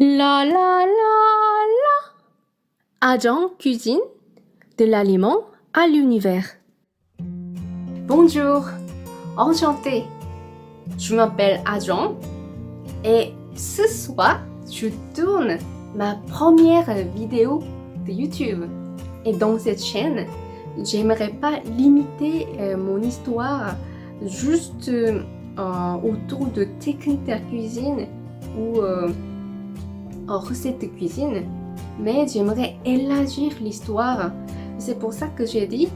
La la la la. Agent cuisine de l'aliment à l'univers. Bonjour, enchanté. Je m'appelle Agent et ce soir, je tourne ma première vidéo de YouTube. Et dans cette chaîne, j'aimerais pas limiter mon histoire juste autour de techniques de cuisine ou recettes de cuisine, mais j'aimerais élargir l'histoire. C'est pour ça que j'ai dit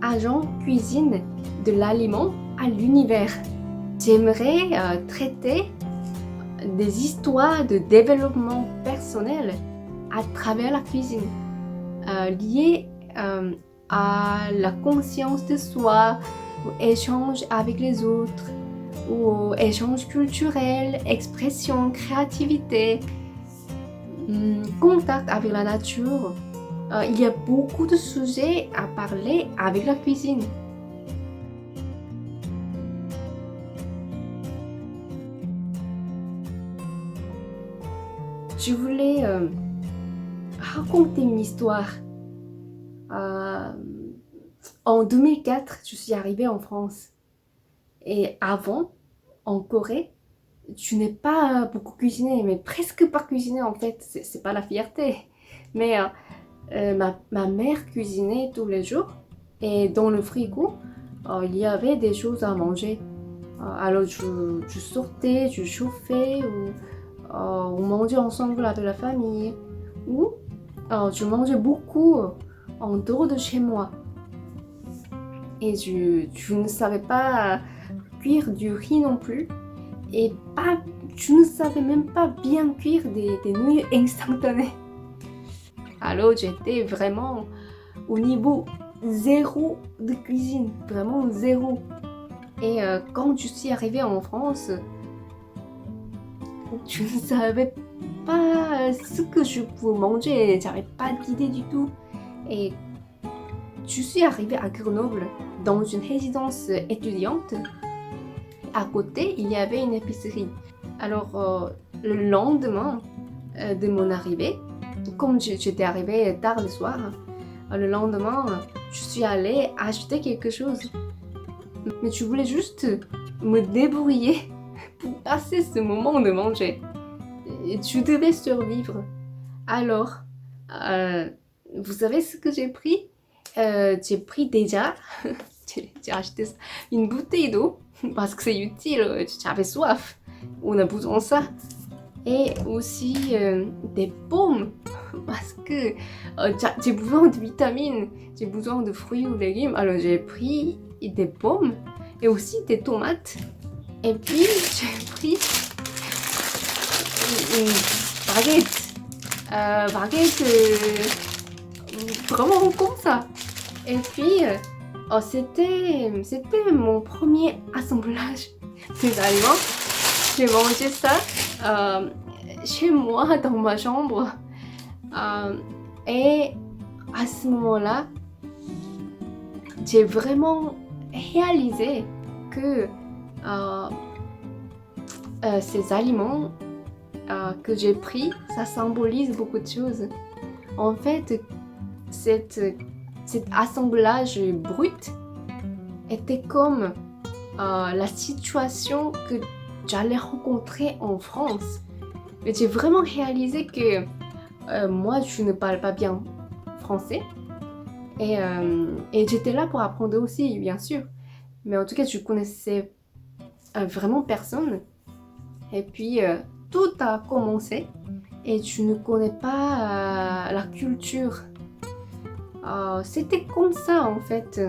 Agent cuisine de l'aliment à l'univers. J'aimerais traiter des histoires de développement personnel à travers la cuisine, liées à la conscience de soi, au échange avec les autres, ou au échange culturel, expression, créativité, contact avec la nature. Il y a beaucoup de sujets à parler avec la cuisine. Je voulais raconter une histoire. En 2004, je suis arrivée en France. Et avant, en Corée, je n'ai pas beaucoup cuisiné, mais presque pas cuisiné en fait. C'est pas la fierté. Mais ma mère cuisinait tous les jours. Et dans le frigo, il y avait des choses à manger. Alors je sortais, je chauffais, ou on mangeait ensemble avec la famille. Ou je mangeais beaucoup en dehors de chez moi. Et je ne savais pas cuire du riz non plus. Et je ne savais même pas bien cuire des nouilles instantanées. Alors j'étais vraiment au niveau zéro de cuisine, vraiment zéro. Et quand je suis arrivée en France, je ne savais pas ce que je pouvais manger, j'avais pas d'idée du tout. Et je suis arrivée à Grenoble dans une résidence étudiante. À côté, il y avait une épicerie. Alors, le lendemain de mon arrivée, comme j'étais arrivée tard le soir, le lendemain, je suis allée acheter quelque chose. Mais je voulais juste me débrouiller pour passer ce moment de manger. Je devais survivre. Alors, vous savez ce que j'ai pris? J'ai pris déjà, j'ai acheté une bouteille d'eau parce que c'est utile, j'avais soif, on a besoin de ça. Et aussi des pommes parce que j'ai besoin de vitamines, j'ai besoin de fruits ou légumes. Alors j'ai pris des pommes et aussi des tomates. Et puis j'ai pris une baguette vraiment comme ça. Et puis c'était mon premier assemblage des aliments. J'ai mangé ça chez moi dans ma chambre. Et à ce moment-là, j'ai vraiment réalisé que ces aliments que j'ai pris, ça symbolise beaucoup de choses. En fait, cet assemblage brut était comme la situation que j'allais rencontrer en France. Mais j'ai vraiment réalisé que moi, je ne parle pas bien français. Et j'étais là pour apprendre aussi, bien sûr. Mais en tout cas, je connaissais vraiment personne. Et puis, tout a commencé. Et je ne connais pas la culture. C'était comme ça, en fait,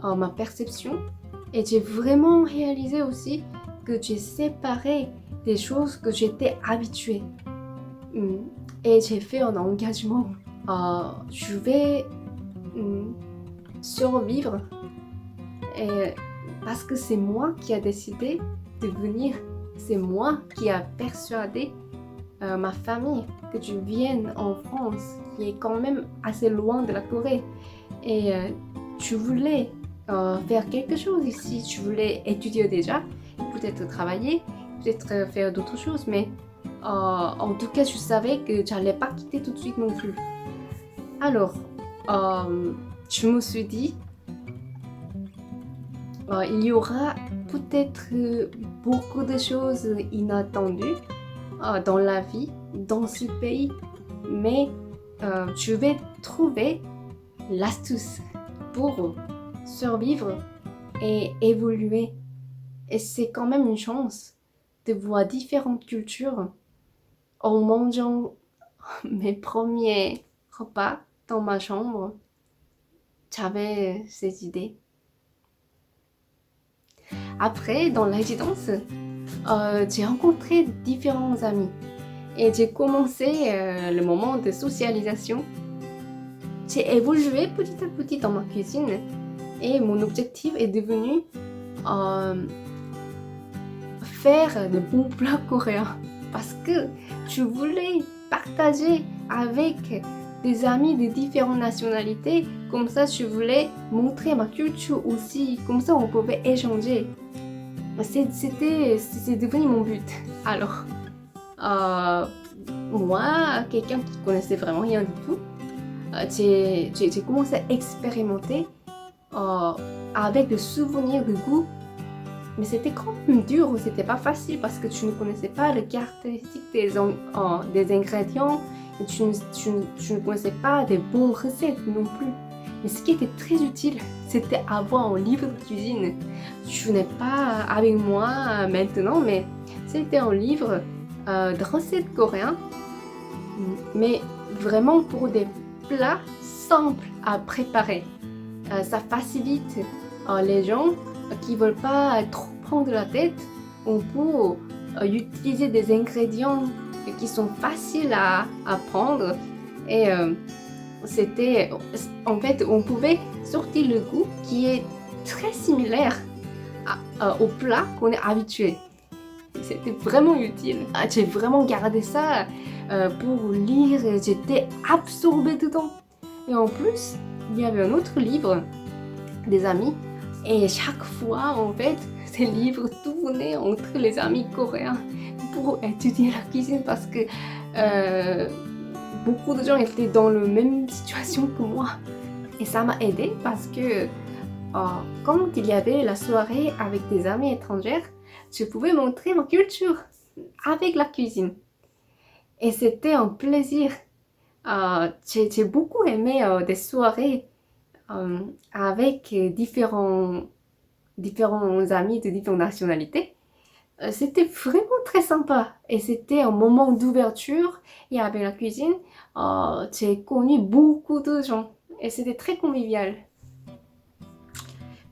ma perception. Et j'ai vraiment réalisé aussi que j'ai séparé des choses que j'étais habituée. Et j'ai fait un engagement. Je vais survivre. Et parce que c'est moi qui a décidé de venir. C'est moi qui a persuadé ma famille que je vienne en France, qui est quand même assez loin de la Corée. Et je voulais faire quelque chose ici. Je voulais étudier déjà, peut-être travailler, peut-être faire d'autres choses, mais En tout cas, je savais que j'allais pas quitter tout de suite non plus. Alors, je me suis dit, il y aura peut-être beaucoup de choses inattendues dans la vie, dans ce pays, mais je vais trouver l'astuce pour survivre et évoluer. Et c'est quand même une chance de voir différentes cultures en mangeant mes premiers repas dans ma chambre. J'avais ces idées. Après, dans la résidence, j'ai rencontré différents amis et j'ai commencé le moment de socialisation. J'ai évolué petit à petit dans ma cuisine et mon objectif est devenu faire de bons plats coréens parce que je voulais partager avec des amis de différentes nationalités. Comme ça, je voulais montrer ma culture aussi. Comme ça, on pouvait échanger. C'est devenu mon but. Alors, moi, quelqu'un qui connaissait vraiment rien du tout, j'ai commencé à expérimenter avec le souvenir de goût. Mais c'était quand même dur, c'était pas facile parce que tu ne connaissais pas les caractéristiques des ingrédients et tu ne connaissais pas des bonnes recettes non plus. Mais ce qui était très utile, c'était avoir un livre de cuisine. Je n'ai pas avec moi maintenant, mais c'était un livre de recettes coréennes, mais vraiment pour des plats simples à préparer. Ça facilite les gens qui veulent pas trop prendre la tête. On peut utiliser des ingrédients qui sont faciles à prendre et c'était en fait on pouvait sortir le goût qui est très similaire au plat qu'on est habitué. C'était vraiment utile. J'ai vraiment gardé ça pour lire, j'étais absorbée dedans. Et en plus, il y avait un autre livre des amis. Et chaque fois, en fait, ces livres tournaient entre les amis coréens pour étudier la cuisine parce que beaucoup de gens étaient dans la même situation que moi. Et ça m'a aidé parce que quand il y avait la soirée avec des amis étrangères, je pouvais montrer ma culture avec la cuisine. Et c'était un plaisir. J'ai beaucoup aimé des soirées avec différents amis de différentes nationalités. C'était vraiment très sympa et c'était un moment d'ouverture et avec la cuisine, j'ai connu beaucoup de gens et c'était très convivial.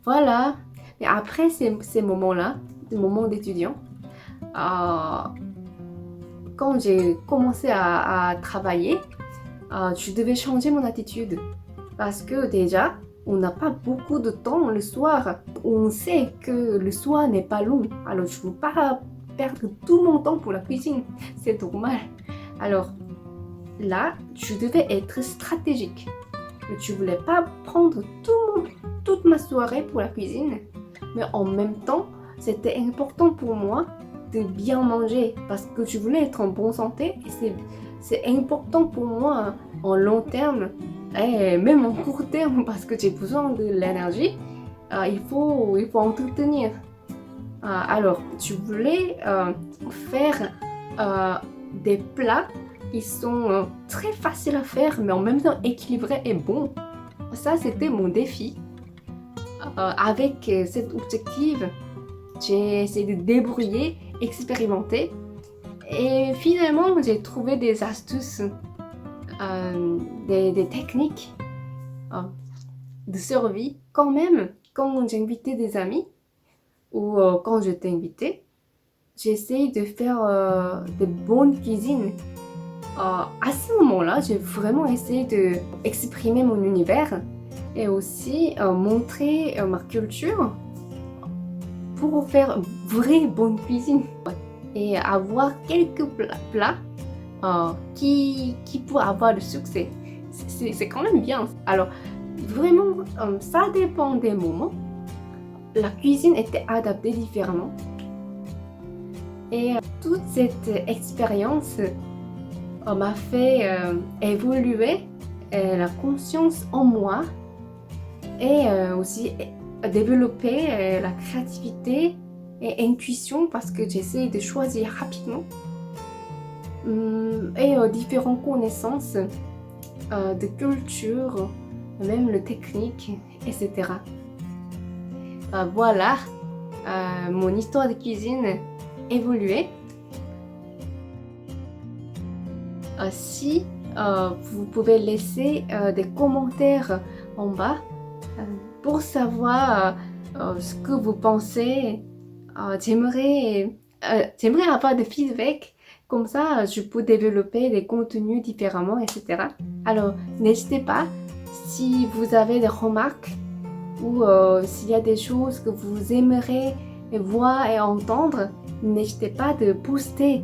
Voilà. Mais après ces moments-là, des moments d'étudiant, quand j'ai commencé à travailler, je devais changer mon attitude. Parce que déjà, on n'a pas beaucoup de temps le soir. On sait que le soir n'est pas long. Alors, je ne veux pas perdre tout mon temps pour la cuisine. C'est normal. Alors, là, je devais être stratégique. Je ne voulais pas prendre toute ma soirée pour la cuisine. Mais en même temps, c'était important pour moi de bien manger. Parce que je voulais être en bonne santé. Et c'est important pour moi en long terme. Et même en court terme, parce que j'ai besoin de l'énergie, il faut entretenir. Alors, je voulais faire des plats qui sont très faciles à faire, mais en même temps équilibrés et bons. Ça, c'était mon défi. Avec cet objectif, j'ai essayé de débrouiller, expérimenter. Et finalement, j'ai trouvé des astuces. Des techniques de survie quand même quand j'invitais des amis ou quand je t'invitais, j'essaye de faire de bonnes cuisines. À ce moment-là, j'ai vraiment essayé d'exprimer mon univers et aussi montrer ma culture pour faire vraie bonne cuisine et avoir quelques plats qui pourrait avoir le succès. C'est quand même bien. Alors, vraiment, ça dépend des moments. La cuisine était adaptée différemment. Et toute cette expérience m'a fait évoluer la conscience en moi et aussi développer la créativité et intuition parce que j'essaie de choisir rapidement et différentes connaissances de culture, même le technique, etc. Voilà mon histoire de cuisine évoluée. Si vous pouvez laisser des commentaires en bas pour savoir ce que vous pensez. J'aimerais avoir des feedbacks, comme ça je peux développer des contenus différemment, etc. Alors n'hésitez pas, si vous avez des remarques ou s'il y a des choses que vous aimeriez voir et entendre, n'hésitez pas de poster